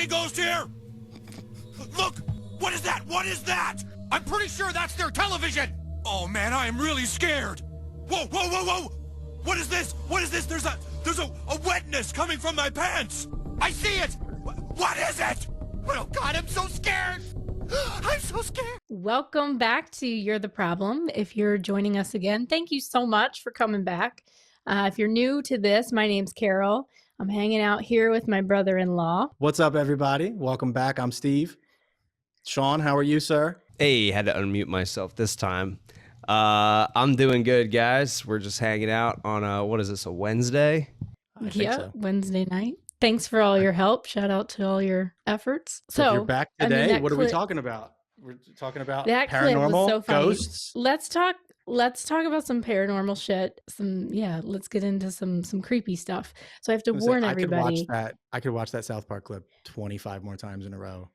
fucking ghost here? Look! What is that? What is that? I'm pretty sure that's their television! Oh man, I am really scared! Whoa, whoa, whoa, whoa! What is this? What is this? There's a wetness coming from my pants! I see it! What is it? Oh god, I'm so scared! I'm so scared! Welcome back to You're the Problem. If you're joining us again, thank you so much for coming back. If you're new to this, my name's Carol. I'm hanging out here with my brother-in-law. What's up, everybody? Welcome back. I'm Steve. Sean, how are you, sir? Hey, had to unmute myself this time. I'm doing good, guys. We're just hanging out on what is this, a Wednesday? I think Yeah, so. Wednesday night. Thanks for all your help. Shout out to all your efforts. So if you're back today, that what are we clip- talking about? We're talking about That clip was paranormal, so funny. ghosts. Let's talk about some paranormal shit. Let's get into some creepy stuff. So I have to warn everybody. I could watch that South Park clip 25 more times in a row.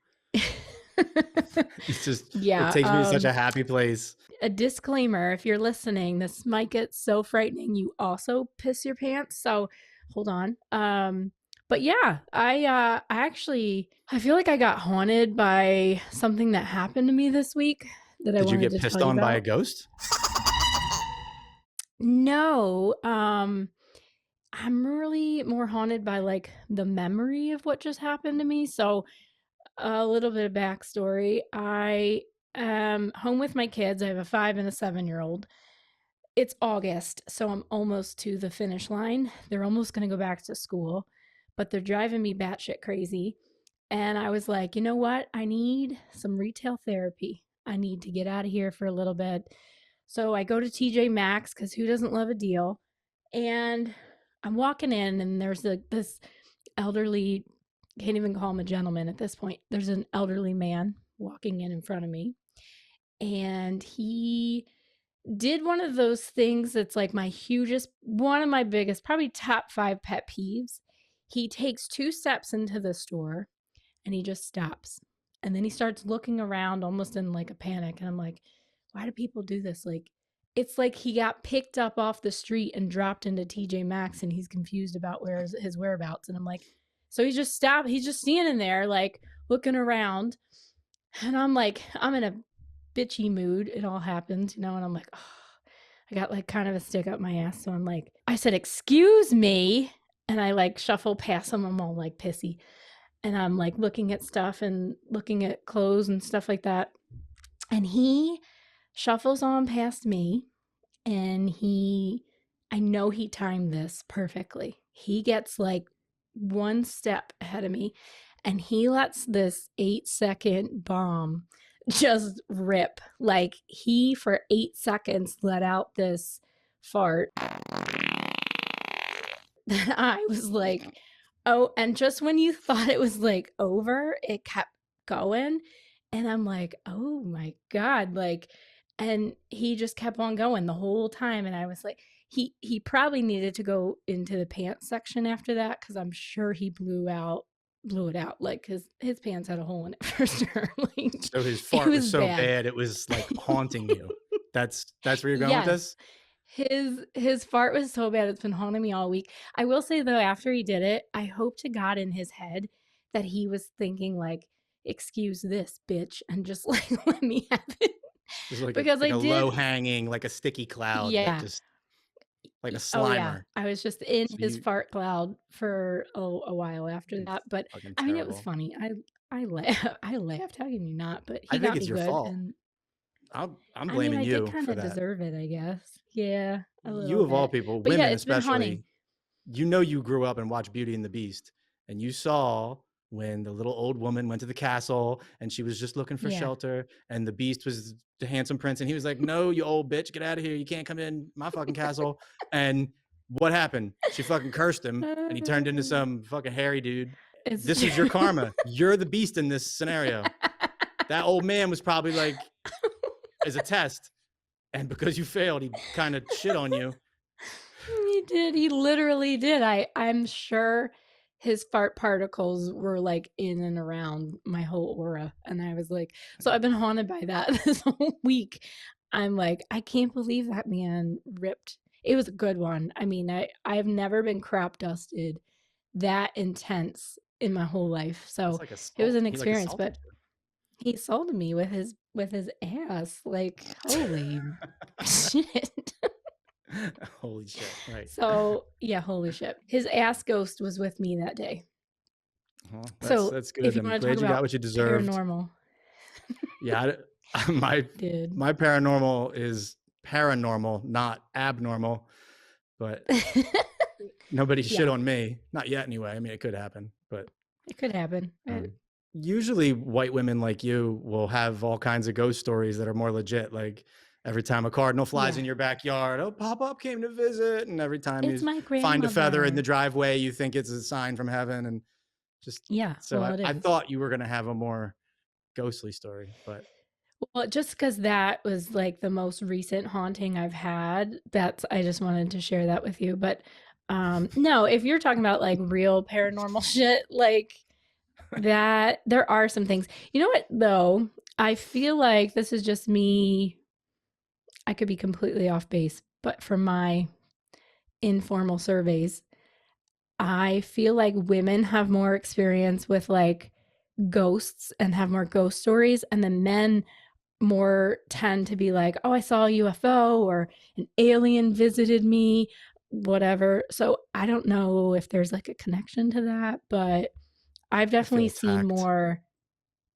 It's just, Yeah, it takes me to such a happy place. A disclaimer, if you're listening, this might get so frightening you also piss your pants. So hold on. But yeah, I feel like I got haunted by something that happened to me this week that I Did you wanted get to pissed tell you on by a about. ghost? No, I'm really more haunted by like the memory of what just happened to me. So a little bit of backstory. I am home with my kids. I have a 5 and a 7-year-old. It's August, so I'm almost to the finish line. They're almost going to go back to school, but they're driving me batshit crazy. And I was like, you know what? I need some retail therapy. I need to get out of here for a little bit. So I go to TJ Maxx because who doesn't love a deal? And I'm walking in, and there's this elderly, can't even call him a gentleman at this point. There's an elderly man walking in front of me, and he did one of those things that's like one of my biggest, probably top 5 pet peeves. He takes 2 steps into the store and he just stops. And then he starts looking around almost in like a panic. And I'm like, why do people do this? Like, it's like he got picked up off the street and dropped into TJ Maxx and he's confused about his whereabouts. And I'm like, so he just stopped. He's just standing there, like looking around. And I'm like, I'm in a bitchy mood. It all happened, and I'm like, oh, I got like kind of a stick up my ass. So I'm like, I said, excuse me. And I like shuffle past him. I'm all like pissy. And I'm like looking at stuff and looking at clothes and stuff like that. And he shuffles on past me, and I know he timed this perfectly. He gets like 1 step ahead of me, and he lets this 8-second bomb just rip. Like, he for 8 seconds let out this fart that I was like, oh, and just when you thought it was like over, it kept going. And I'm like, oh my God. Like, and he just kept on going the whole time. And I was like, he probably needed to go into the pants section after that, because I'm sure he blew it out, like, because his pants had a hole in it for sure. Like, So his fart was so bad it was like haunting you. That's where you're going with this? His fart was so bad it's been haunting me all week. I will say though, after he did it, I hope to God in his head that he was thinking like, excuse this bitch, and just like let me have it. It was like Because a I did low hanging, like a sticky cloud, Yeah. just like a Oh yeah, slimer. I was just in So his you- fart cloud for a while after that. But Fucking I mean, it was terrible. funny. I laughed. I laughed. How can you not? But he I think got it's me your good. fault. And I'm I blaming mean, I you did kind for of that. deserve it, I guess. Yeah, a You little of all bit. people, But yeah, women it's been haunting. especially, you grew up and watched Beauty and the Beast, and you saw when the little old woman went to the castle and she was just looking for Yeah. shelter, and the Beast was the handsome prince, and he was like, no, you old bitch, get out of here. You can't come in my fucking castle. And what happened? She fucking cursed him, and he turned into some fucking hairy dude. This is your karma. You're the Beast in this scenario. That old man was probably like, as a test, and because you failed, he kind of shit on you. He did. He literally did. I'm sure his fart particles were like in and around my whole aura. And I was like, so I've been haunted by that this whole week. I'm like, I can't believe that man ripped. It was a good one. I mean, I've never been crop dusted that intense in my whole life. It's So like it was assault. an He like experience, assaulted but he assaulted me with his ass. Like, holy shit. you. Holy shit! Right. So yeah, holy shit. His ass ghost was with me that day. Well, So that's if good. you I'm want to talk glad you got about what you deserved. paranormal, Yeah, my dude. my paranormal is paranormal, not abnormal. But nobody shit Yeah. on me, not yet anyway. I mean, it could happen, but It could happen. usually white women like you will have all kinds of ghost stories that are more legit. Like every time a cardinal flies Yeah. in your backyard, oh, Pop-Up came to visit, and every time It's you my find a feather in grandmother. the driveway, you think it's a sign from heaven, and just Yeah, so well, it I is. thought you were gonna have a more ghostly story, but Well, just because that was like the most recent haunting I've had, I just wanted to share that with you. But no, if you're talking about like real paranormal shit, like that, there are some things. You know what, though? I feel like this is just me. I could be completely off base, but from my informal surveys, I feel like women have more experience with like ghosts and have more ghost stories, and then men more tend to be like, oh, I saw a UFO or an alien visited me, whatever. So I don't know if there's like a connection to that, but I've I feel definitely seen attacked. more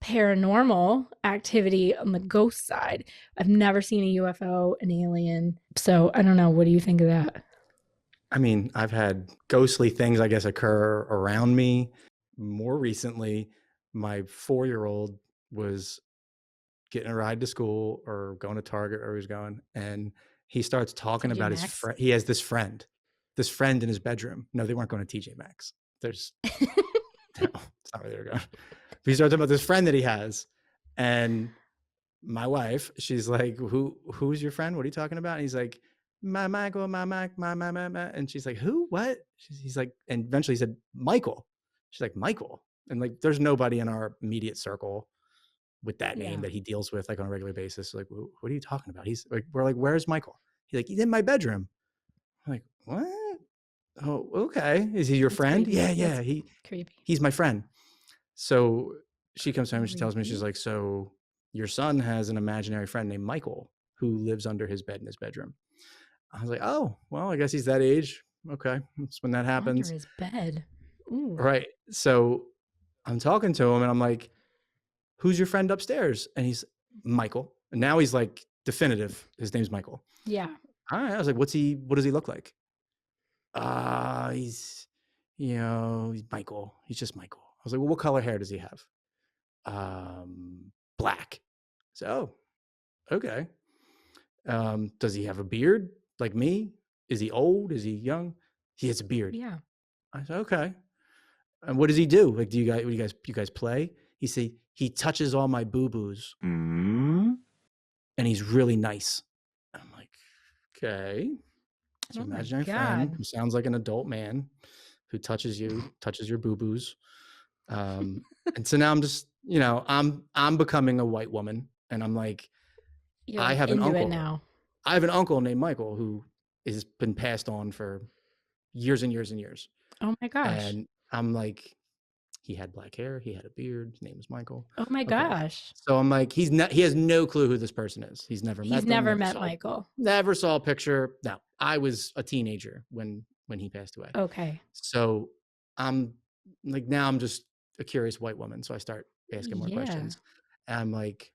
paranormal activity on the ghost side. I've never seen a UFO, an alien. So I don't know. What do you think of that? I mean, I've had ghostly things, I guess, occur around me. More recently, my 4-year-old was getting a ride to school or going to Target or he was going, and he starts talking TJ about his Maxx? friend. He has this friend in his bedroom. No, they weren't going to TJ Maxx. There's no, it's not where they were going. But he starts talking about this friend that he has, and my wife, she's like, who's your friend? What are you talking about? And he's like, my Michael, my Mike, my. And she's like, who? What? He's like, and eventually he said, Michael. She's like, Michael. And like, there's nobody in our immediate circle with that name Yeah. that he deals with like on a regular basis. Like, what are you talking about? He's like, we're like, where's Michael? He's like, he's in my bedroom. I'm like, what? Oh, okay. Is he your That's friend? creepy. Yeah. That's creepy. He's my friend. So she comes home and she tells me, Creepy. she's like, so your son has an imaginary friend named Michael who lives under his bed in his bedroom. I was like, oh, well, I guess he's that age. Okay. That's when that happens. Under his bed. Ooh. Right. So I'm talking to him and I'm like, who's your friend upstairs? And he's Michael. And now he's like definitive. His name's Michael. Yeah. All right. I was like, what does he look like? He's Michael. He's just Michael. I was like, well, what color hair does he have? Black. So, okay. Does he have a beard like me? Is he old? Is he young? He has a beard. Yeah. I said, okay. And what does he do? Like, you guys play? He said, he touches all my boo-boos. And he's really nice. I'm like, okay. It's an imaginary friend who sounds like an adult man who touches your boo-boos. And so now I'm just, I'm becoming a white woman, and I'm like, I have an uncle now. I have an uncle named Michael who has been passed on for years and years and years. Oh my gosh. And I'm like, he had black hair, he had a beard, his name was Michael. Oh my gosh. So I'm like, he has no clue who this person is. He's never met Michael. Never saw a picture. No, I was a teenager when he passed away. Okay. So I'm like, now I'm just a curious white woman. So I start asking more questions. And I'm like,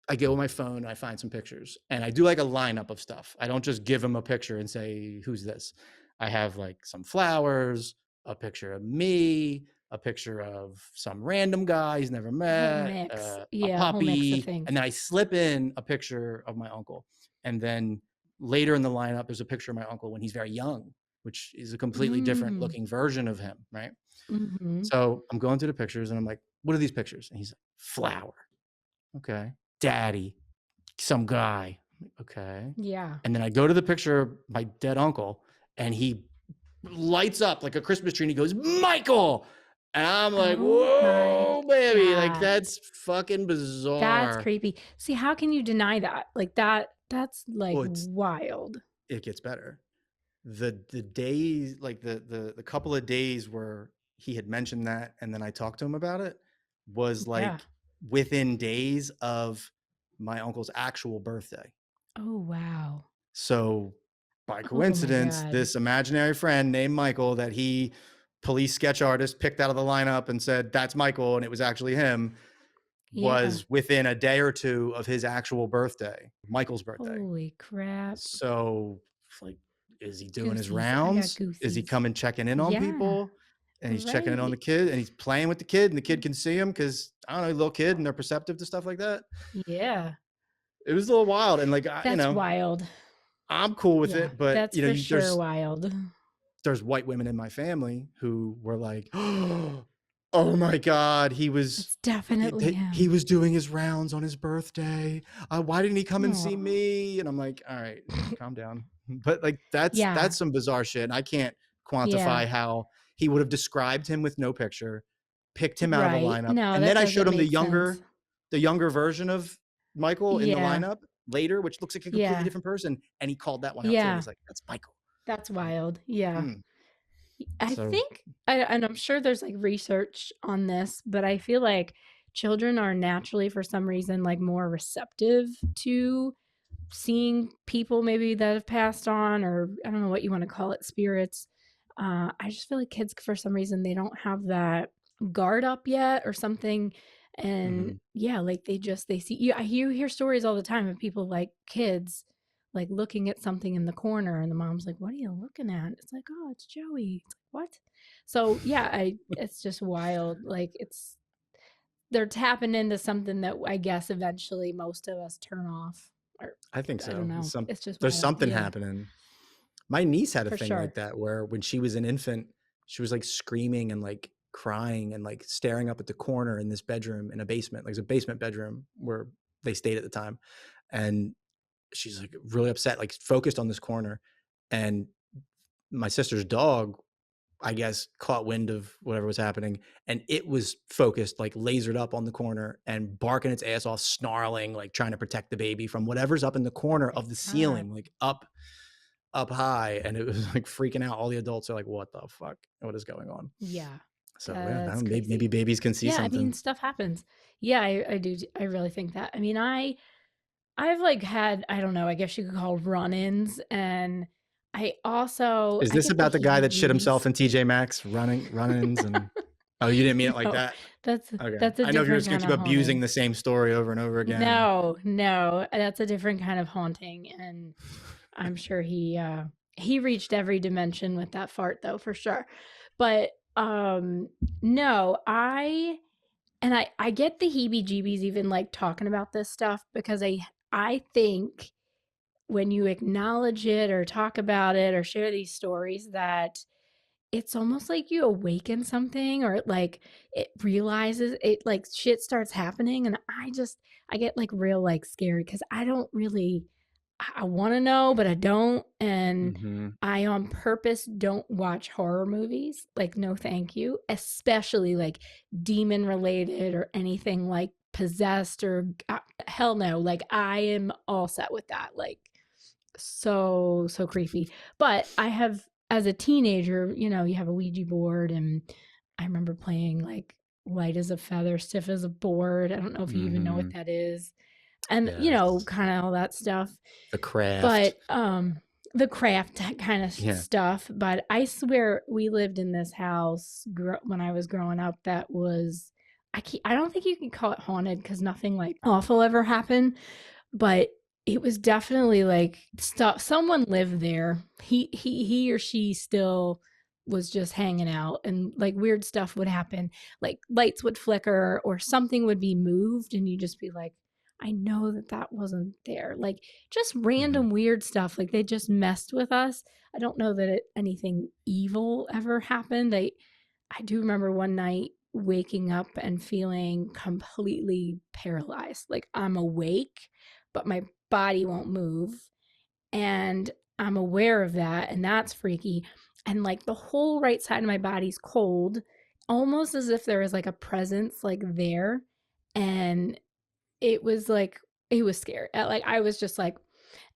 I go on my phone and I find some pictures, and I do like a lineup of stuff. I don't just give him a picture and say, who's this? I have like some flowers, a picture of me, a picture of some random guy he's never met, a puppy, and then I slip in a picture of my uncle. And then later in the lineup, there's a picture of my uncle when he's very young, which is a completely different looking version of him, right? So I'm going through the pictures and I'm like, what are these pictures? And he's like, flower. Okay. Daddy, some guy. Okay. Yeah. And then I go to the picture of my dead uncle, and he lights up like a Christmas tree, and he goes, Michael. And I'm like, whoa, baby. Like, that's fucking bizarre. That's creepy. See, how can you deny that? Like that's like wild. It gets better. The days, like the couple of days where he had mentioned that, and then I talked to him about it, was like Yeah. within days of my uncle's actual birthday. Oh, wow. So by Oh my coincidence, God. this imaginary friend named Michael that he police sketch artist picked out of the lineup and said, that's Michael, and it was actually him, was within a day or two of his actual birthday, Michael's birthday. Holy crap. So like, is he doing his Goosies. I got rounds? Is he goosies. coming checking in on Yeah. people? And he's checking in on the Right. kid, and he's playing with the kid, and the kid can see him because, I don't know, little kid, and they're perceptive to stuff like that. Yeah. It was a little wild. And like, That's wild. I'm cool with Yeah, it, but that's for sure wild. there's white women in my family who were like, oh my God, It's definitely him. he was doing his rounds on his birthday. Why didn't he come and see Aw. me? And I'm like, all right, calm down. But like, that's some bizarre shit. And I can't quantify how he would have described him with no picture, picked him out of the lineup. No, and that then I showed him doesn't make sense. the younger version of Michael in the Yeah. lineup later, which looks like a completely different person. And he called that one out too. And he's like, that's Michael. That's wild. Yeah. I So- think, and I'm sure there's like research on this, but I feel like children are naturally, for some reason, like more receptive to seeing people maybe that have passed on, or I don't know what you want to call it, spirits. I just feel like kids, for some reason, they don't have that guard up yet or something. And yeah, like they see you. You hear stories all the time of people, like kids, like looking at something in the corner, and the mom's like, what are you looking at? It's like, oh, it's Joey. It's like, what? So yeah, it's just wild. Like they're tapping into something that I guess eventually most of us turn off. Or I think so. I don't know. It's just there's wild. something Yeah. happening. My niece had a For thing sure. like that where when she was an infant, she was like screaming and like crying and like staring up at the corner in this bedroom in a basement. Like it's a basement bedroom where they stayed at the time. And she's like really upset, like focused on this corner. And my sister's dog, I guess, caught wind of whatever was happening, and it was focused, like lasered up on the corner and barking its ass off, snarling, like trying to protect the baby from whatever's up in the corner of the ceiling, like up high. And it was like freaking out. All the adults are like, what the fuck? What is going on? Yeah. So That's maybe babies can see Yeah, something. I mean, stuff happens. Yeah, I do. I really think that. I mean, I've like had, I don't know, I guess you could call run-ins, and I also Is I this get about the guy that shit himself heebie-jeebies. in TJ Maxx run-ins and oh, you didn't mean it like No, that? That's Okay. that's a I know if you're different just gonna kind keep of abusing haunting. the same story over and over again. No, that's a different kind of haunting, and I'm sure he reached every dimension with that fart, though, for sure. But no, I get the heebie-jeebies even like talking about this stuff, because I think when you acknowledge it or talk about it or share these stories, that it's almost like you awaken something, or it realizes it, like shit starts happening. And I get like real like scared, because I don't really, I want to know, but I don't. And I on purpose don't watch horror movies. Like, no, thank you. Especially like demon related or anything like possessed or hell no. Like, I am all set with that. Like, so creepy. But I have, as a teenager, you have a Ouija board, and I remember playing like light as a feather, stiff as a board. I don't know if you even know what that is. And kind of all that stuff. The craft. But the craft kind of stuff. But I swear we lived in this house when I was growing up that was, I don't think you can call it haunted, because nothing like awful ever happened, but it was definitely like stuff. Someone lived there. He or she still was just hanging out, and like weird stuff would happen. Like lights would flicker or something would be moved, and you just be like, I know that wasn't there. Like just random weird stuff. Like they just messed with us. I don't know that anything evil ever happened. I do remember one night waking up and feeling completely paralyzed. Like I'm awake, but my body won't move. And I'm aware of that. And that's freaky. And like the whole right side of my body's cold, almost as if there was like a presence like there. And it was scary. Like I was just like,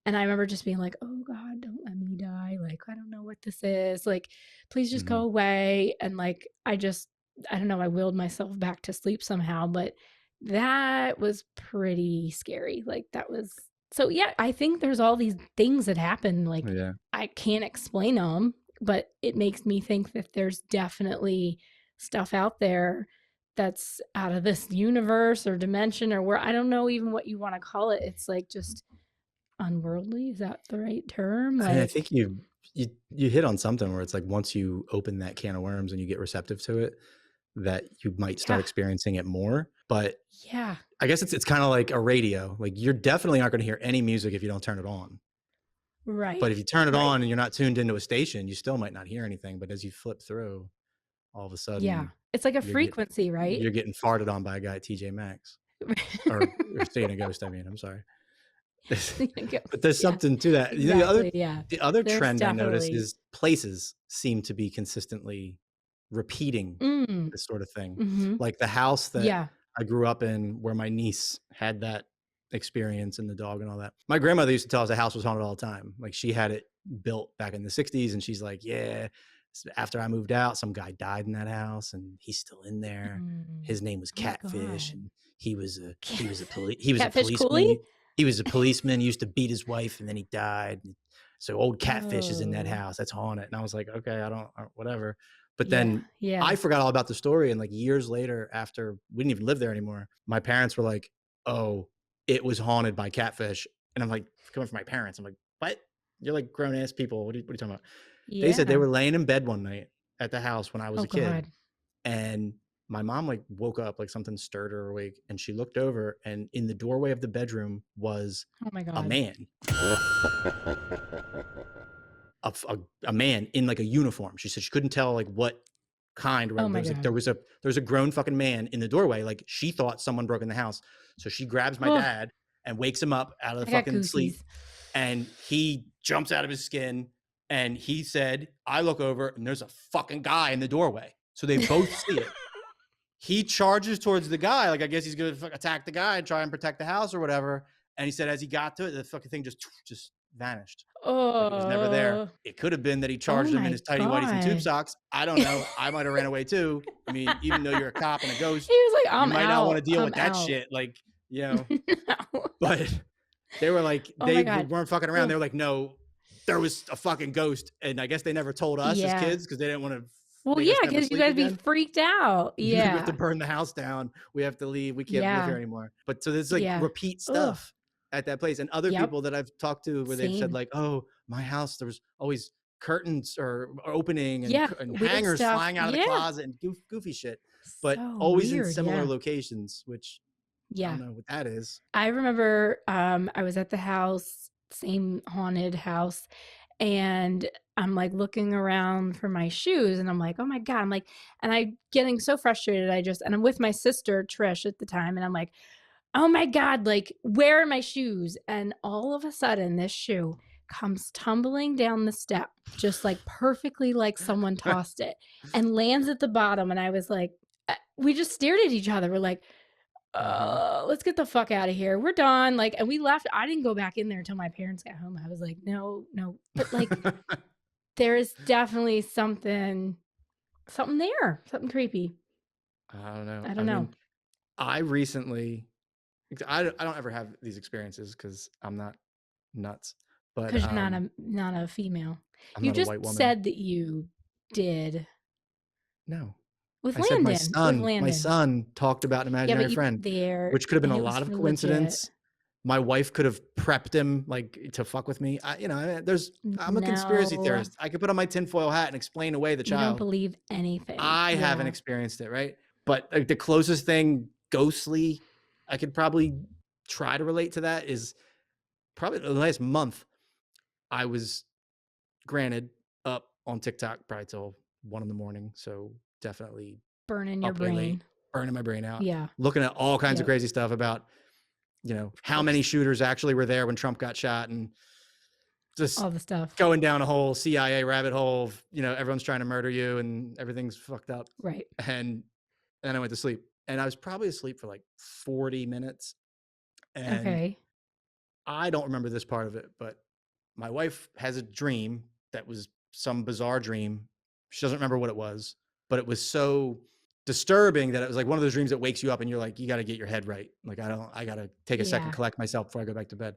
and I remember just being like, oh God, don't let me die. like, I don't know what this is. Like, please just go Mhm. away. And like, I don't know, I willed myself back to sleep somehow, but that was pretty scary. Like, that was so, yeah, I think there's all these things that happen. Like, Yeah. I can't explain them, but it makes me think that there's definitely stuff out there that's out of this universe or dimension or where I don't know even what you want to call it. It's like just unworldly. Is that the right term? I Like, think you hit on something where it's like once you open that can of worms and you get receptive to it, that you might start yeah, experiencing it more. But yeah, I guess it's kind of like a radio. Like you're definitely not going to hear any music if you don't turn it on. right, But if you turn it right. on and you're not tuned into a station, you still might not hear anything. But as you flip through, all of a Yeah. sudden It's like a you're getting frequency, right? you're getting farted on by a guy at TJ Maxx or seeing a ghost. I mean, I'm sorry. But there's Yeah, something to that. You know, exactly. Yeah. the other There's trend I notice definitely. is places seem to be consistently repeating Mm, this sort of thing. mm-hmm. Like the house that Yeah. I grew up in where my niece had that experience and the dog and all that. My grandmother used to tell us the house was haunted all the time. Like she had it built back in the 60s and she's like, yeah, after I moved out, some guy died in that house and he's still in there. Mm. His name was Oh my Catfish God. and he was a Catfish policeman. Cooley? He was a policeman. He used to beat his wife and then he died. So old Catfish is in that Oh, house. That's haunted. And I was like, okay, whatever. But yeah. then Yeah. I forgot all about the story. And like years later, after we didn't even live there anymore, my parents were like, oh, it was haunted by Catfish. And I'm like, coming from my parents, I'm like, what? You're like grown ass people. What are you talking about? They said they Yeah. were laying in bed one night at the house when I was Oh a kid. God. And my mom like woke up, like something stirred her awake. And she looked over and in the doorway of the bedroom was Oh my a God. man, a man in like a uniform. She said she couldn't tell like what kind or Oh whatever. my God. There was a grown fucking man in the doorway. Like she thought someone broke in the house. So she grabs my Oh, dad and wakes him up out of the I got fucking sleep. goosies. And he jumps out of his skin and he said, I look over and there's a fucking guy in the doorway. So they both see it. He charges towards the guy. Like, I guess he's going to attack the guy and try and protect the house or whatever. And he said, as he got to it, the fucking thing just vanished. Like it was never there. Oh, It could have been that he oh charged him in my his tighty whities and tube God. socks. I don't know. I might have ran away too. I mean, even though you're a cop and a He ghost, was like, you I'm might not want to out. deal I'm with that out. shit. Like, you know, No. but they were like, Oh my they God. weren't fucking around. Ugh. They were like, no, there was a fucking ghost. And I guess they never told us as Yeah. kids because they didn't want to Well, make yeah, us never because you sleep guys be again. freaked out. We have Yeah. to burn the house down. We have to leave. We can't live Yeah. here anymore. But so there's like Yeah. repeat Ugh. stuff at that place. And other Yep. people that I've talked to where they've said Same. like, oh, my house, there was always curtains or opening and, Yeah. and Weird hangers stuff. flying out of the Yeah. closet and goofy shit, but So always in weird. similar Yeah. locations, which I Yeah. don't know what that is. I remember I was at the house, same haunted house, and I'm like looking around for my shoes and I'm like, oh my God. I'm like, and I'm getting so frustrated. And I'm with my sister, Trish, at the time, and I'm like, oh my God, like, where are my shoes? And all of a sudden, this shoe comes tumbling down the step, just like perfectly like someone tossed it and lands at the bottom. And I was like, we just stared at each other. We're like, let's get the fuck out of here. We're done. Like, and we left. I didn't go back in there until my parents got home. I was like, no. But like, there is definitely something there, something creepy. I don't know. I don't know. Mean, I recently, I don't ever have these experiences because I'm not nuts, but Because you're not a female. I'm You not a just white woman. said that you did No. with I said Landon. my son talked about an Yeah, imaginary but you friend, there, which could have been and a it was lot of for coincidence. legit. My wife could have prepped him like to fuck with me. I'm a conspiracy No, theorist. I could put on my tinfoil hat and explain away the you don't child. believe anything. I haven't Yeah. experienced it, right? But like, the closest thing ghostly I could probably try to relate to that is probably the last month. I was granted up on TikTok probably till 1 a.m. So definitely Burning your up way late, brain. burning my brain out, Yeah. looking at all kinds of Yep. crazy stuff about, how many shooters actually were there when Trump got shot and just All the stuff. going down a whole CIA rabbit hole of, everyone's trying to murder you and everything's fucked up. Right. And then I went to sleep and I was probably asleep for like 40 minutes. And Okay. I don't remember this part of it, but my wife has a dream that was some bizarre dream. She doesn't remember what it was, but it was so disturbing that it was like one of those dreams that wakes you up and you're like, you got to get your head right. Like, I got to take a second, collect myself before I go back to bed.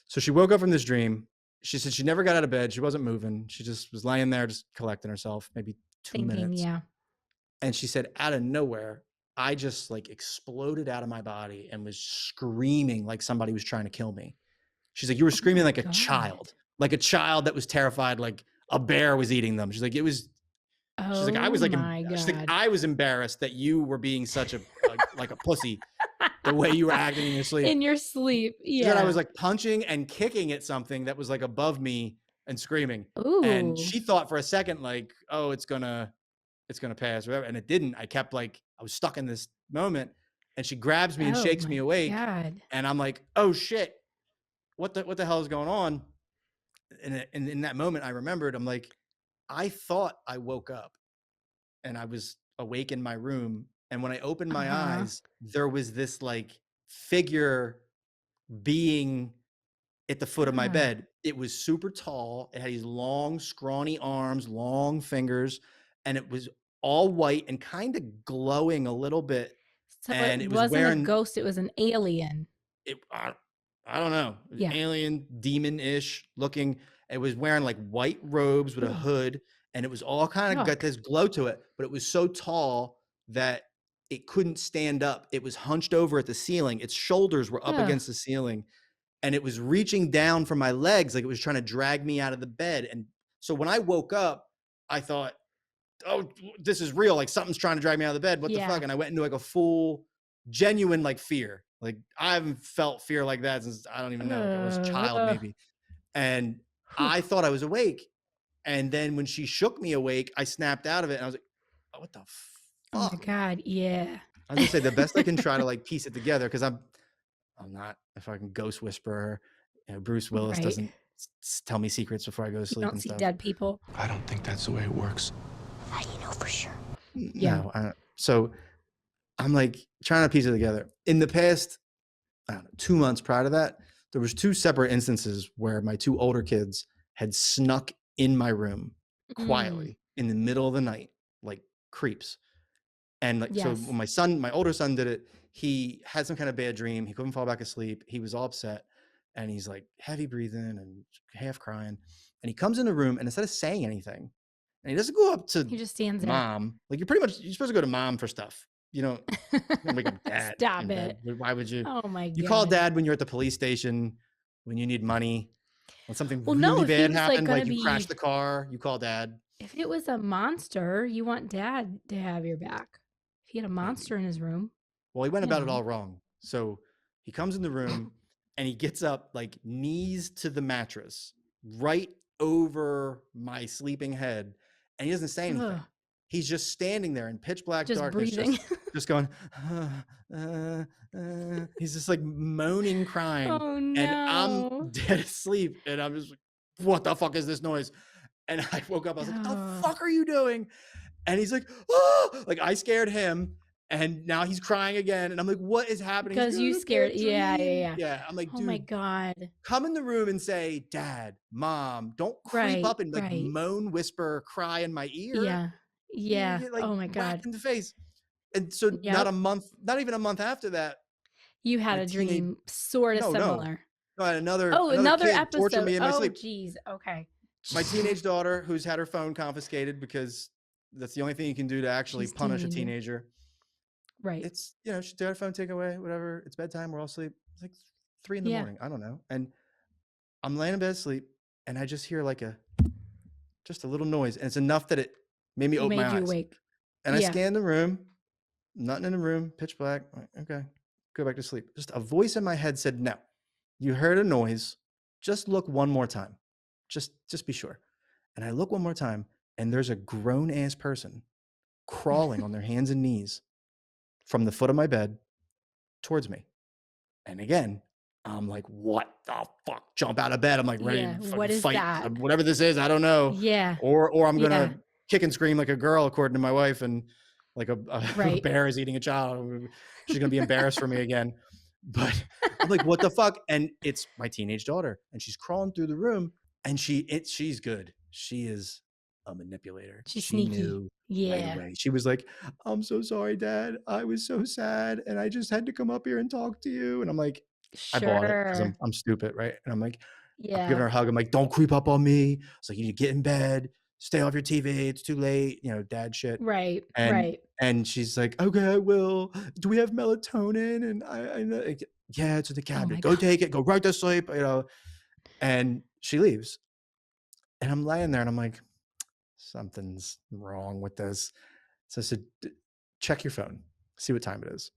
So she woke up from this dream. She said she never got out of bed. She wasn't moving. She just was laying there, just collecting herself, maybe 2 minutes. Yeah. And she said, out of nowhere, I just like exploded out of my body and was screaming like somebody was trying to kill me. She's like, you were screaming like a child that was terrified, like a bear was eating them. She's like, it was, she's like, I was like, she's like, I was embarrassed that you were being such a, like a pussy, the way you were acting in your sleep. In your sleep. Yeah. Then I was like punching and kicking at something that was like above me and screaming. Ooh. And she thought for a second, like, oh, it's gonna pass or whatever. And it didn't. I kept like, I was stuck in this moment, and she grabs me and shakes me awake. God. And I'm like, oh shit, what the hell is going on? And in that moment, I remembered, I'm like, I thought I woke up and I was awake in my room. And when I opened my eyes, there was this like figure being at the foot of my bed. It was super tall. It had these long, scrawny arms, long fingers, and it was all white and kind of glowing a little bit. So and it was wasn't wearing a ghost, it was an alien. I don't know. It was alien, demon-ish looking. It was wearing like white robes with a hood, and it was all kind of got this glow to it, but it was so tall that it couldn't stand up. It was hunched over at the ceiling. Its shoulders were up against the ceiling, and it was reaching down from my legs like it was trying to drag me out of the bed. And so when I woke up, I thought, oh, this is real. Like something's trying to drag me out of the bed. What the fuck? And I went into like a full, genuine like fear. Like I haven't felt fear like that since I don't even know. Like I was a child maybe. And I thought I was awake. And then when she shook me awake, I snapped out of it. And I was like, oh, what the fuck? Oh my God. Yeah. I was gonna say the best I can try to like piece it together, because I'm not a fucking ghost whisperer. You know, Bruce Willis doesn't tell me secrets before I go to sleep. You don't see dead people. I don't think that's the way it works. How do you know for sure? No. So I'm like trying to piece it together. In the past, I don't know, 2 months prior to that, there was 2 separate instances where my 2 older kids had snuck in my room quietly in the middle of the night, like creeps. And like, so when my older son did it, he had some kind of bad dream. He couldn't fall back asleep. He was all upset, and he's like heavy breathing and half crying. And he comes in the room, and instead of saying anything, and he doesn't go up to he just stands mom. Like you're supposed to go to mom for stuff. You know, wake up dad. Stop it. Bed. Why would you? Oh my God. You call dad when you're at the police station, when you need money, when something really bad happened, like you crashed the car, you call dad. If it was a monster, you want dad to have your back. If he had a monster in his room. Well, he went about it all wrong. So he comes in the room and he gets up like knees to the mattress right over my sleeping head, and he doesn't say anything. He's just standing there in pitch black darkness, just going, he's just like moaning, crying. Oh, no. And I'm dead asleep. And I'm just like, what the fuck is this noise? And I woke up, I was like, what the fuck are you doing? And he's like, oh, like I scared him. And now he's crying again. And I'm like, what is happening? Because you scared. Yeah. Yeah. I'm like, dude, oh my God. Come in the room and say, dad, mom, don't creep up and like moan, whisper, cry in my ear. Yeah. Yeah. Get, like, oh my God. In the face. And so not even a month after that, you had a dream sort of similar. No, I had another kid episode. Torture me in my sleep. Geez. Okay. My teenage daughter, who's had her phone confiscated because that's the only thing you can do to actually punish a teenager. Right. It's, she got her phone taken away, whatever. It's bedtime. We're all asleep. It's like 3 a.m. I don't know. And I'm laying in bed asleep, and I just hear like just a little noise. And it's enough that it made me open my eyes. Made you awake. And I scanned the room, nothing in the room, pitch black. Okay, go back to sleep. Just a voice in my head said, no, you heard a noise. Just look one more time. Just be sure. And I look one more time, and there's a grown ass person crawling on their hands and knees from the foot of my bed towards me. And again, I'm like, what the fuck? Jump out of bed. I'm like ready to fight. That? Whatever this is, I don't know. Yeah. Or I'm gonna kick and scream like a girl, according to my wife, and like a bear is eating a child. She's gonna be embarrassed for me again. But I'm like, what the fuck? And it's my teenage daughter, and she's crawling through the room, and she's good. she is a manipulator. She's She sneaky. knew right Yeah. away. She was like, I'm so sorry, Dad. I was so sad and I just had to come up here and talk to you. And I'm like, I bought it because Sure. I'm stupid, right? And I'm like, I'm giving Yeah. her a hug. I'm like, don't creep up on me. It's like, you need to get in bed, stay off your TV. It's too late, dad shit. Right. And Right. and she's like, okay, I will. Do we have melatonin? And I know, yeah, it's in the cabinet. my Go God. take it. Go right to sleep. And she leaves. And I'm laying there and I'm like, something's wrong with this. So I said, check your phone, see what time it is.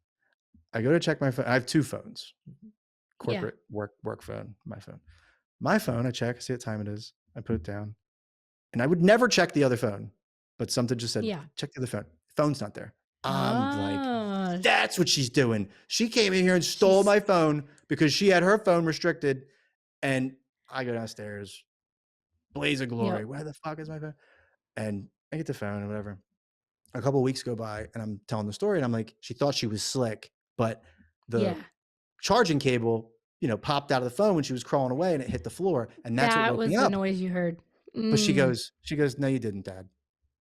I go to check my phone. I have two phones, corporate work phone, my phone. My phone, I check, see what time it is. I put it down. And I would never check the other phone, but something just said, check the other phone. Phone's not there. I'm like, that's what she's doing. She came in here and stole my phone because she had her phone restricted. And I go downstairs, blaze of glory. Where the fuck is my phone? And I get the phone or whatever. A couple of weeks go by and I'm telling the story and I'm like, she thought she was slick, but the charging cable, popped out of the phone when she was crawling away and it hit the floor. And that's what woke me up. That was the noise you heard. But she goes, no, you didn't, Dad.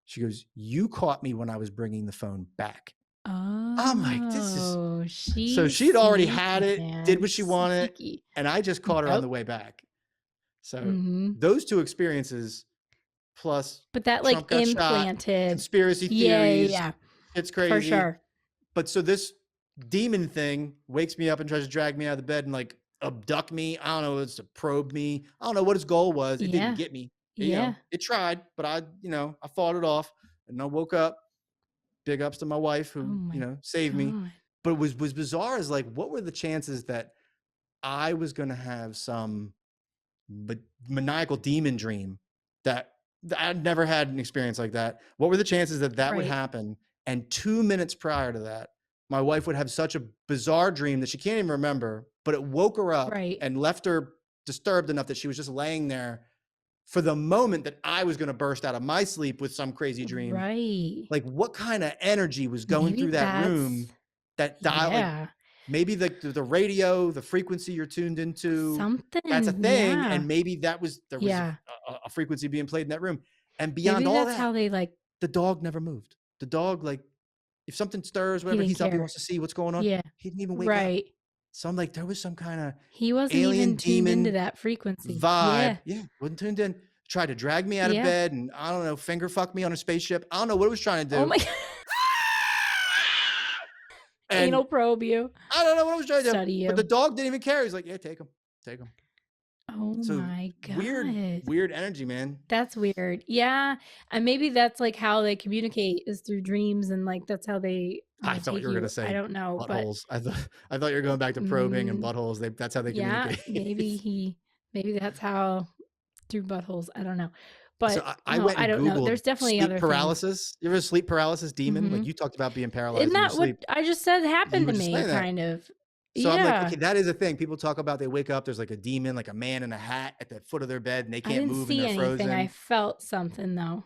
She goes, you caught me when I was bringing the phone back. Oh, I'm like, this is. So she'd already had it, did what she wanted, and I just caught her on the way back. So those two experiences, plus, but that Trump got implanted shot, conspiracy theories. Yeah, it's crazy for sure. But so this demon thing wakes me up and tries to drag me out of the bed and abduct me. I don't know, it's to probe me. I don't know what his goal was. It didn't get me. It tried, but I fought it off, and I woke up. Big ups to my wife who, saved me. But it was bizarre as what were the chances that I was going to have some maniacal demon dream that I'd never had an experience like that. What were the chances that would happen? And 2 minutes prior to that, my wife would have such a bizarre dream that she can't even remember, but it woke her up and left her disturbed enough that she was just laying there for the moment that I was going to burst out of my sleep with some crazy dream. Right. What kind of energy was going through that room that dial? Maybe the radio, the frequency you're tuned into, something that's a thing. And maybe there was a frequency being played in that room. And beyond maybe all that's that, how they the dog never moved. The dog, if something stirs, whatever, he's up, he wants to see what's going on. Yeah. He didn't even wake up. So I'm like, there was some kind of he wasn't alien even tuned into that frequency vibe. Yeah, wasn't tuned in. Tried to drag me out of bed and I don't know, finger fuck me on a spaceship. I don't know what it was trying to do. Oh my God. Anal probe you. I don't know what I was trying to Study do. you. But the dog didn't even care. He's like, yeah, take him. Oh my God. Weird energy, man. That's weird. Yeah. And maybe that's how they communicate is through dreams and that's how they I thought you were gonna say I don't know. Buttholes. I thought you were going back to probing and buttholes. That's how they communicate. Maybe that's how through buttholes. I don't know. But so I went and I don't Googled know. There's definitely sleep other paralysis. You ever a sleep paralysis demon? You talked about being paralyzed. Isn't that in your sleep. what I just said happened to me? Kind of. So I'm like, okay, that is a thing. People talk about they wake up, there's a demon, a man in a hat at the foot of their bed, and they can't move and they're frozen. I felt something though.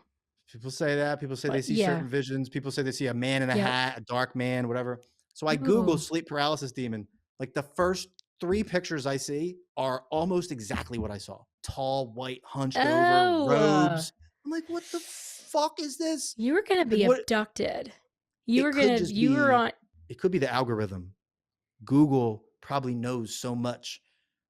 People say that. People say they see certain visions. People say they see a man in a hat, a dark man, whatever. So I Google sleep paralysis demon. The first 3 pictures I see are almost exactly what I saw. Tall, white, hunched over, robes. I'm like, what the fuck is this? You were gonna be abducted. You were on. It could be the algorithm. Google probably knows so much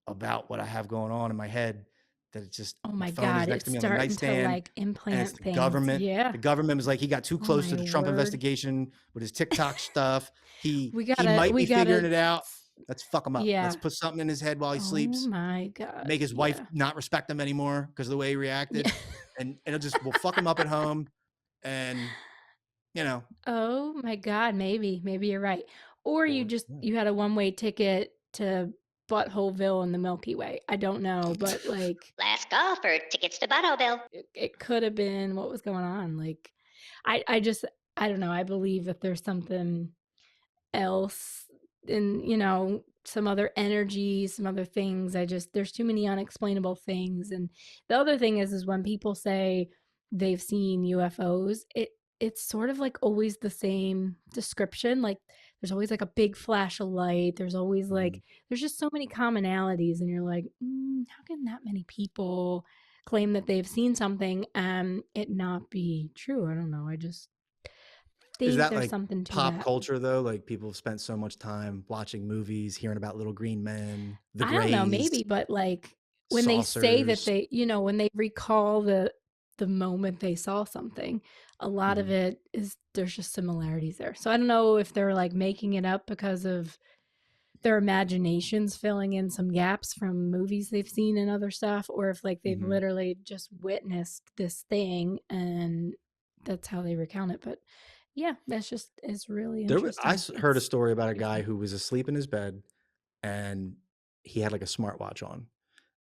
about what I have going on in my head that it's just, oh my phone God, is next it's to me on the starting nightstand. to implant it's the things. government. Yeah. The government was he got too close to the Trump investigation with his TikTok stuff. He might be figuring it out. Let's fuck him up. Yeah. Let's put something in his head while he sleeps. Oh my God. Make his wife not respect him anymore because of the way he reacted. And we'll fuck him up at home. And Oh my God, maybe you're right. Or you had a one-way ticket to Buttholeville in the Milky Way. I don't know, but last call for tickets to Buttholeville. It could have been what was going on. I don't know. I believe that there's something else in, some other energy, some other things. There's too many unexplainable things. And the other thing is when people say they've seen UFOs, it's sort of always the same description. There's always a big flash of light. There's always there's just so many commonalities, and you're like, how can that many people claim that they've seen something and it not be true. I don't know. I just Is think that there's like something to pop that. culture though? Like people have spent so much time watching movies, hearing about little green men, the I don't know, Greys, maybe, but like when they say that saucers. they, when they recall the moment they saw something, a lot of Mhm. it is there's just similarities there. So I don't know if they're like making it up because of their imaginations filling in some gaps from movies they've seen and other stuff, or if like they've Mhm. literally just witnessed this thing and that's how they recount it. But yeah, it's really interesting. Heard a It's story about a guy crazy. who was asleep in his bed and he had like a smartwatch on.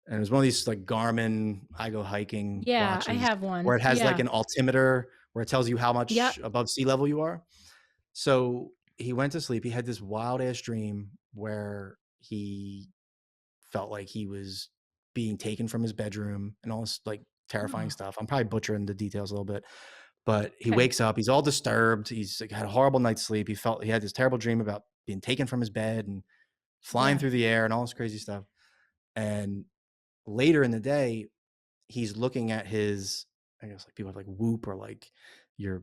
And it was one of these like Garmin, I go hiking Yeah, I watches have where one. it has like Yeah. an altimeter where it tells you how Yep. much above sea level you are. So he went to sleep. He had this wild ass dream where he felt like he was being taken from his bedroom and all this like terrifying Oh, stuff. I'm probably butchering the details a little bit, but he okay. wakes up, he's all disturbed. He's like, had a horrible night's sleep. He had this terrible dream about being taken from his bed and flying Yeah. through the air and all this crazy stuff. And later in the day, he's looking at his, I guess like people have like Whoop or like your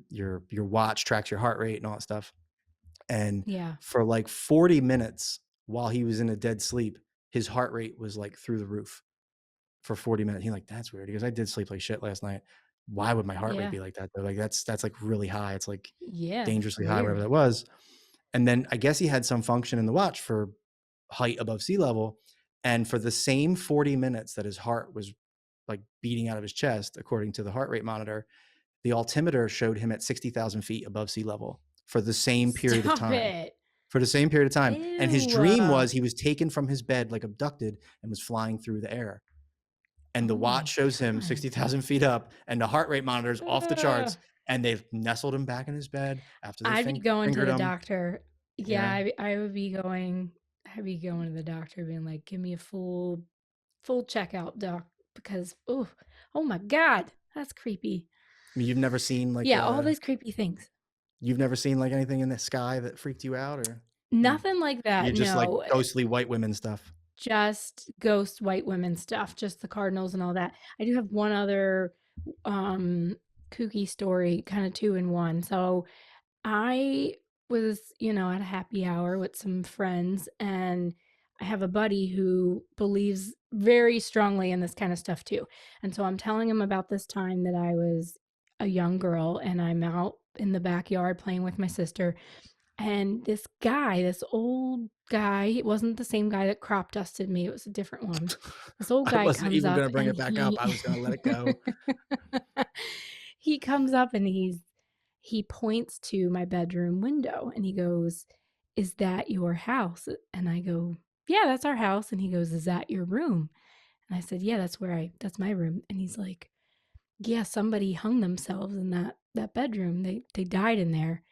watch tracks your heart rate and all that stuff. And Yeah. for like 40 minutes while he was in a dead sleep, his heart rate was like through the roof for 40 minutes. He's like, that's weird. He goes, I did sleep like shit last night. Why would my heart rate Yeah. be like that though? Like that's like really high. It's like Yeah. It's dangerously high, whatever weird. that was. And then I guess he had some function in the watch for height above sea level. And for the same 40 minutes that his heart was like beating out of his chest, according to the heart rate monitor, the altimeter showed him at 60,000 feet above sea level for the same period of Stop time. it. For the same period of time. And his dream Ew. was he was taken from his bed, like abducted, and was flying through the air. And the Oh watch my shows him God. 60,000 feet up, and the heart rate monitor's off the Ugh. charts. And they've nestled him back in his bed after they I'd be going to fingered the him. doctor. Yeah. Yeah, I would be going. I'd be going to the doctor, being like, "Give me a full checkout, doc," because oh my God, that's creepy. I mean, you've never seen like Yeah, all these creepy things. you've never seen like anything in the sky that freaked you out, or Nothing like you that. just like No, ghostly white women stuff? just ghost white women stuff, just the cardinals and all that. I do have one other kooky story, kind of two in one. So I was, at a happy hour with some friends, and I have a buddy who believes very strongly in this kind of stuff too. And so I'm telling him about this time that I was a young girl and I'm out in the backyard playing with my sister. And this guy, this old guy, it wasn't the same guy that crop dusted me, it was a different one. This old I guy wasn't comes even up gonna bring and it back up. I was gonna let it go. he comes up and he points to my bedroom window and he goes, "Is that your house?" And I go, "Yeah, that's our house." And he goes, "Is that your room?" And I said, "Yeah, that's my room." And he's like, "Yeah, somebody hung themselves in that bedroom. They died in there."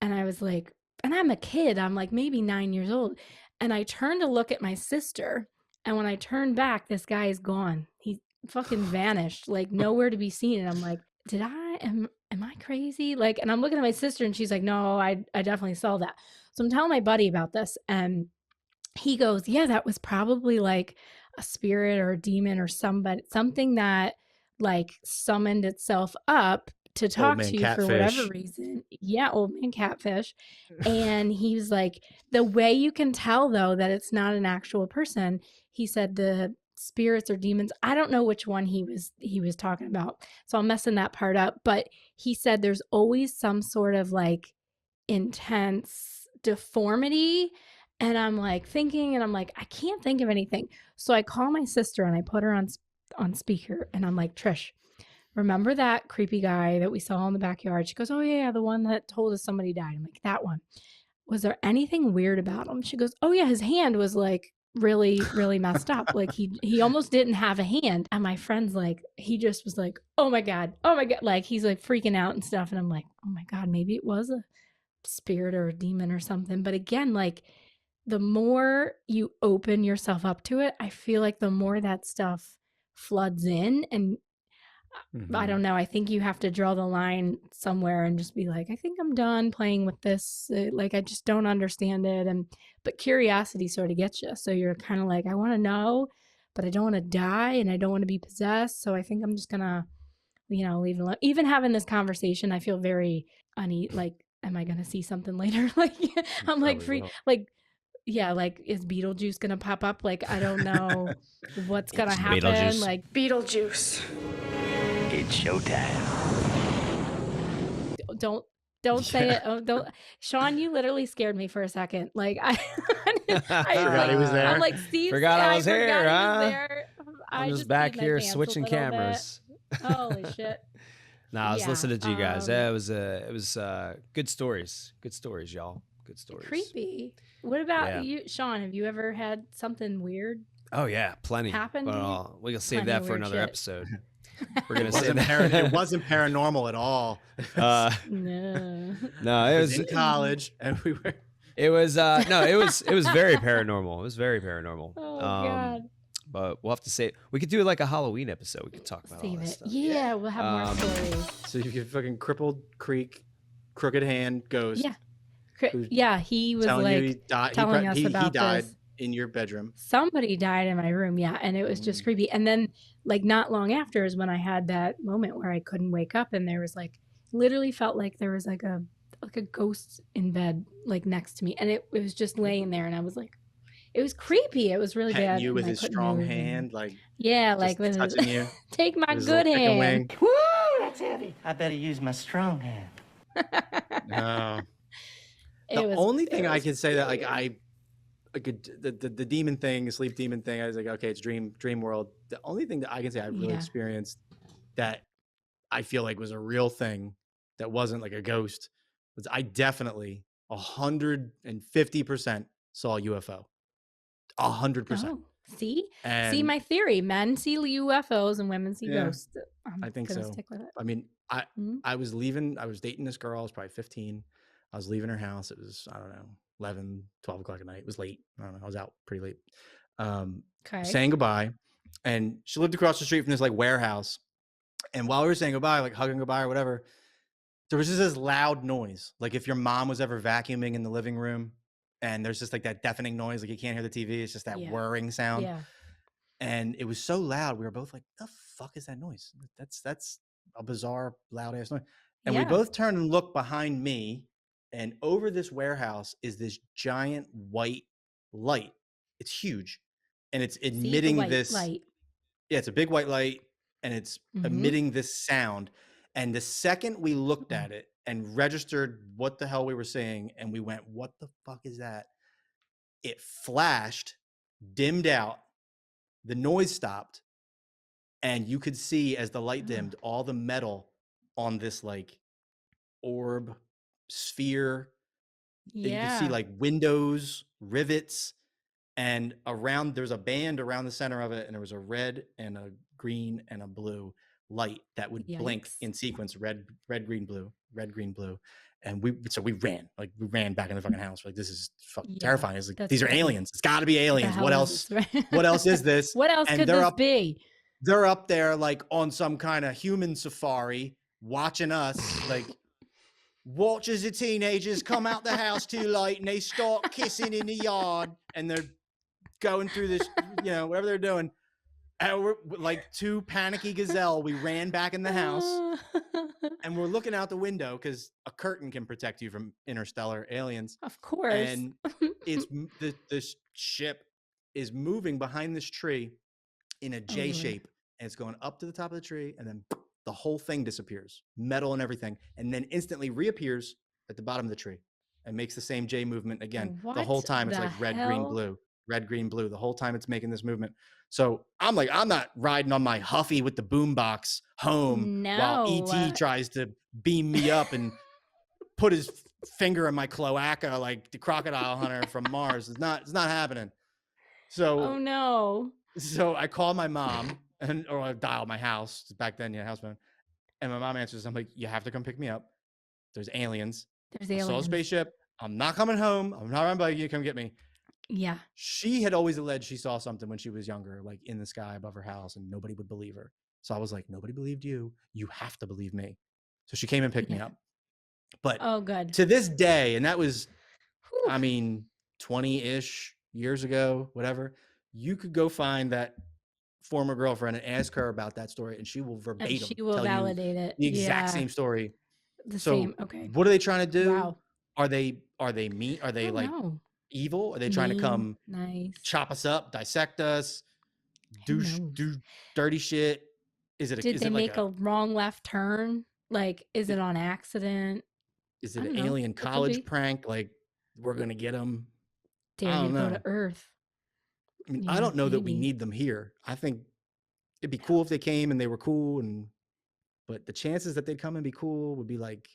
And I was like, and I'm a kid. I'm like maybe 9 years old. And I turned to look at my sister. And when I turned back, this guy is gone. He fucking vanished, like nowhere to be seen. And I'm like, am I crazy? Like, and I'm looking at my sister and she's like, "No, I definitely saw that." So I'm telling my buddy about this. And he goes, "Yeah, that was probably like a spirit or a demon or something that like summoned itself up to Old talk man to you for whatever catfish. reason." Yeah, old man catfish. And he was like, "The way you can tell though that it's not an actual person," he said, "the spirits or demons, I don't know which one he was talking about. So I'm messing that part up, but he said there's always some sort of like intense deformity." And I'm like thinking, and I'm like, I can't think of anything. So I call my sister and I put her on speaker, and I'm like, "Trish, remember that creepy guy that we saw in the backyard?" She goes, "Oh yeah, the one that told us somebody died." I'm like, "That one. Was there anything weird about him?" She goes, "Oh yeah, his hand was like really, really messed up. Like he almost didn't have a hand." And my friend's like, he just was like, oh my God. Like he's like freaking out and stuff. And I'm like, oh my God, maybe it was a spirit or a demon or something. But again, like the more you open yourself up to it, I feel like the more that stuff floods in. And I Mhm. don't know. I think you have to draw the line somewhere and just be like, I think I'm done playing with this. Like, I just don't understand it. But curiosity sort of gets you. So you're kind of like, I want to know, but I don't want to die and I don't want to be possessed. So I think I'm just gonna, leave it alone. Even having this conversation, I feel very uneasy. Like, am I gonna see something later? Like, I'm like Probably free. will. Like, yeah, like is Beetlejuice gonna pop up? Like, I don't know what's gonna It's happen. Beetlejuice. Like, Beetlejuice. It's showtime. don't say it. Oh, don't, Sean. You literally scared me for a second. Like I Forgot he was there. I'm like, Steve. Forgot I was forgot here, he was huh? there. I'm I just back peed my here pants a switching little bit. cameras. Holy shit. Nah, I was Yeah, listening to you guys. Yeah, it was good stories. Good stories, y'all. Good stories. Creepy. What about Yeah. you, Sean? Have you ever had something weird Oh yeah, plenty. happen But to you? we can save Plenty that of for weird another shit. episode. We're gonna It say wasn't, that. it wasn't paranormal at all. No, No. it It was was in college, and we were. it was no, it was very paranormal. It was very paranormal. Oh God. But we'll have to say we could do like a Halloween episode. We could talk about all Save that it. stuff. Yeah, we'll have more stories. So you get fucking crippled creek, crooked hand ghost. Yeah. who's Yeah, he was telling like you he died. telling us He about died this. in your bedroom. Somebody died in my room, yeah, and it was just creepy. And then like not long after is when I had that moment where I couldn't wake up, and there was like literally felt like there was like a ghost in bed like next to me, and it was just laying there, and I was like, it was creepy. It was really Petting bad. you with and I his couldn't strong move, and- hand, like Yeah, just like with his, touching you. take my with his good little chicken hand. wing. Woo, that's heavy. I better use my strong hand. No. It The was- only it thing I was could say that like weird. the demon thing, sleep demon thing, I was like, okay, it's dream world. The only thing that I can say I really Yeah. experienced that I feel like was a real thing that wasn't like a ghost was I definitely 150% saw a UFO. 100%. Oh, see And my theory: men see UFOs and women see Yeah, ghosts. I'm I think gonna so. stick with it. I mean, Mhm. I was leaving, I was dating this girl, I was probably 15. I was leaving her house. It was, I don't know, 11, 12 o'clock at night. It was late. I don't know. I was out pretty late. Okay. Saying goodbye. And she lived across the street from this like warehouse. And while we were saying goodbye, like hugging goodbye or whatever, there was just this loud noise. Like if your mom was ever vacuuming in the living room and there's just like that deafening noise, like you can't hear the TV. It's just that Yeah. whirring sound. Yeah. And it was so loud. We were both like, the fuck is that noise? That's a bizarre, loud ass noise. And we Yeah. both turned and looked behind me. And over this warehouse is this giant white light. It's huge. And it's See, the emitting white this. light. Yeah, it's a big white light and it's Mhm. emitting this sound. And the second we looked Mhm. at it and registered what the hell we were saying, and we went, what the fuck is that? It flashed, dimmed out, the noise stopped, and you could see as the light dimmed all the metal on this like orb sphere. You could see Yeah. like windows, rivets, and around there's a band around the center of it, and there was a red and a green and a blue light that would blink Yikes. in sequence, red, green, blue, red, green, blue. And we ran back in the fucking house. Like, this is fucking Yeah, terrifying. It's like, that's these are crazy. aliens. It's got to be What the aliens. What hell else? is this? What else is this? What else And could they're this up, be? they're up there like on some kind of human safari watching us, like watch as the teenagers come out the house too late and they start kissing in the yard and they're going through this, whatever they're doing. And we're like two panicky gazelle. We ran back in the house and we're looking out the window because a curtain can protect you from interstellar aliens. Of course. And it's the ship is moving behind this tree in a J Lord. shape, and it's going up to the top of the tree, and then the whole thing disappears, metal and everything, and then instantly reappears at the bottom of the tree and makes the same J movement again. The whole What time it's the like red, green, hell? blue, red, green, blue. The whole time it's making this movement. So I'm like, I'm not riding on my Huffy with the boombox home while No. ET tries to beam me up and put his finger in my cloaca like the crocodile hunter from Mars. It's not happening. So Oh no. so I call my mom or I dial my house back then, house phone. And my mom answers. I'm like, you have to come pick me up. There's aliens. There's I saw a aliens. spaceship. I'm not coming home. I'm not running by you. Come get me. Yeah. She had always alleged she saw something when she was younger, like in the sky above her house, and nobody would believe her. So I was like, nobody believed you. You have to believe me. So she came and picked me Yeah. up. But Oh, good. to this day, and that was, Whew. I mean, 20-ish years ago, whatever, you could go find that former girlfriend and ask her about that story, and she will And verbatim she will tell you validate it. the exact Yeah. same story. The So same. Okay. what are they trying to do? Wow. Are they mean? Are I they don't like know. evil? Are they trying to Mean, come nice. chop us up, dissect us, Who do knows? dirty shit? Is it? Did Is they it like make a wrong left turn? Like, is it on accident? Is I it don't an know. alien It could college be. prank? Like we're gonna get them? Dare I you don't to go know. to Earth? I mean, You I know, don't know that we maybe. need them here. I think it'd be cool if they came and they were cool, but the chances that they'd come and be cool would be like,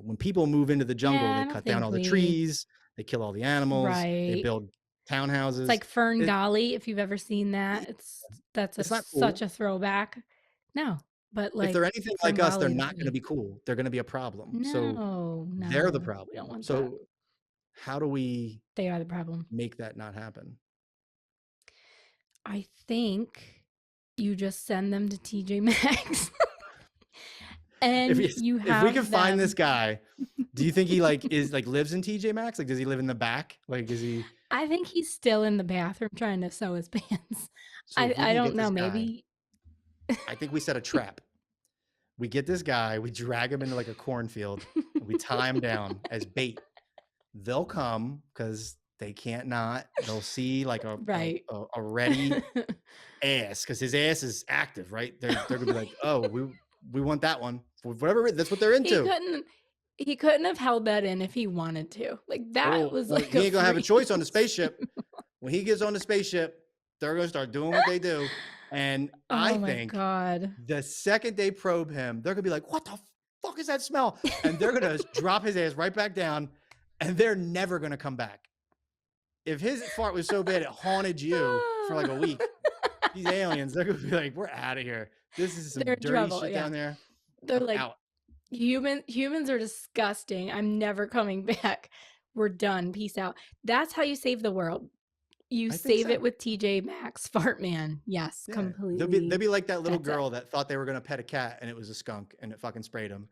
when people move into the jungle, Yeah, I they don't cut down think all the we. trees, they kill all the animals, they Right. build It's townhouses. like Fern It, Gully, if you've ever seen that. That's it's not such cool. a throwback. No, but If like they're anything Fern like us, they're Gully, the not going to movie. be cool. They're going to be a problem. So No, they're the we don't problem. want that. So how do we They are the problem. make that not happen? I think you just send them to TJ Maxx. And If you we have can find this them. guy, do you think he lives in TJ Maxx? Like, does he live in the back? Like, is he? I think he's still in the bathroom trying to sew his pants. So if we I can don't get this know. guy, Maybe. I think we set a trap. We get this guy, we drag him into like a cornfield, and we tie him down as bait. They'll come because they can't not. They'll see like Right. a ready ass because his ass is active, right? They're gonna be like, oh, we want that one. Whatever, that's what they're into. He couldn't have held that in if he wanted to. Like that was like he ain't gonna have a free choice on the spaceship. When he gets on the spaceship, they're gonna start doing what they do. And I Oh my think God. the second they probe him, they're gonna be like, what the fuck is that smell? And they're gonna drop his ass right back down, and they're never gonna come back. If his fart was so bad it haunted you for like a week, these aliens, they're gonna be like, we're out of here. This is some They're in dirty trouble, shit yeah. down there. They're I'm like, out. humans are disgusting. I'm never coming back. We're done. Peace out. That's how you save the world. You I think save so. it with TJ Maxx, Fart Man. Yes, Yeah. completely. They'll be like that little That's it. girl that thought they were gonna pet a cat and it was a skunk and it fucking sprayed them.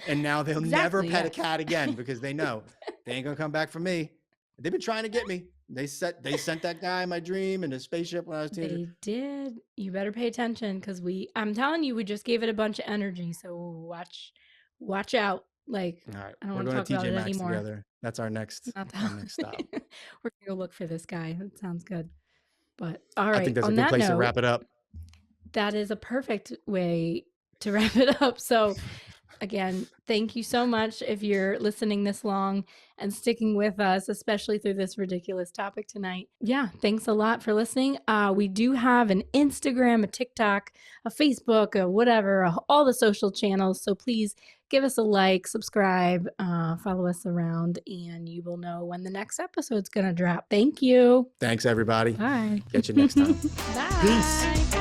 And now they'll never Exactly, pet a yes. cat again because they know they ain't gonna come back for me. They've been trying to get me. They sent that guy in my dream in a spaceship when I was a teenager. They did. You better pay attention because I'm telling you, we just gave it a bunch of energy. So watch out. Like, All right, I don't we're want to going talk to about TJ it Maxx anymore. together. That's our next Not stop. We're gonna go look for this guy. That sounds good. But all I right, think that's a on good that place to note, wrap it up. that is a perfect way to wrap it up. So again, thank you so much if you're listening this long and sticking with us, especially through this ridiculous topic tonight. Yeah, thanks a lot for listening. We do have an Instagram, a TikTok, a Facebook, a whatever, all the social channels. So please give us a like, subscribe, follow us around, and you will know when the next episode's going to drop. Thank you. Thanks, everybody. Bye. Catch you next time. Bye. Peace.